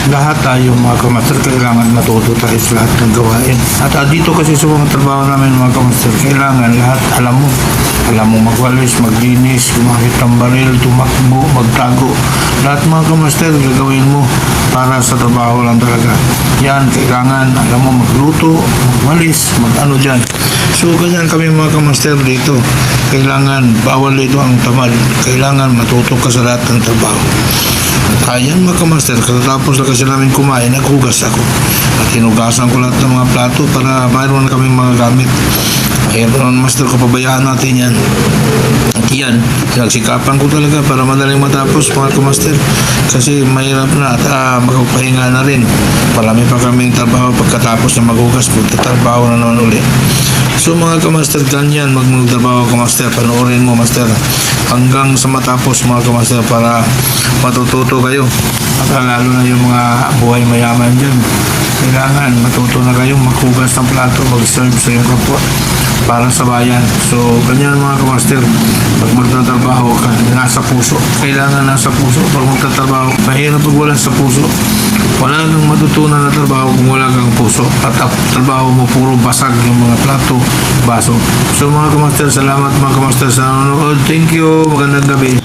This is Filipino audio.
lahat tayo mga kamaster, kailangan matuto tayo sa lahat ng gawain. At dito kasi sa mga trabaho namin mga kamaster, kailangan lahat alam mo magwalis, maglinis, gumamit ng baril, tumakbo, magtago. Lahat mga kamaster, gagawin mo para sa trabaho lang talaga. Yan, kailangan alam mo magluto, magwalis, mag-ano dyan. So, ganyan kami mga kamaster dito. Kailangan, bawal dito ang tamad. Kailangan matuto ka sa lahat ng trabaho. At ayan mga kamaster, katapos na kasi namin kumain, naghugas ako. At hinugasan ko lahat ng mga plato para mayroon na kami mga gamit. Ayan po naman master, kapabayaan natin yan. At yan, nagsikapan ko talaga para madaling matapos mga kamaster. Kasi mahirap na at magpapahinga na rin. Marami pa kaming trabaho pagkatapos na maghugas, magtatrabaho na naman ulit. So mga kamaster, ganyan magtrabaho kamaster, panoorin mo master hanggang sa matapos mga kamaster para matututo kayo. At lalo na yung mga buhay mayaman dyan, kailangan matuto na kayong maghugas ng plato, mag-serve sa iyong kapwa para sa bayan. So ganyan mga kamaster, pag magtatrabaho ka, nasa puso, kailangan nasa puso. Pag magtatrabaho, mahirap pag wala sa puso. Wala kang matutunan na trabaho kung wala kang puso. At trabaho mo puro basag yung mga plato, baso. So mga kamaster, salamat mga kamaster sa nanonood. Thank you, magandang gabi.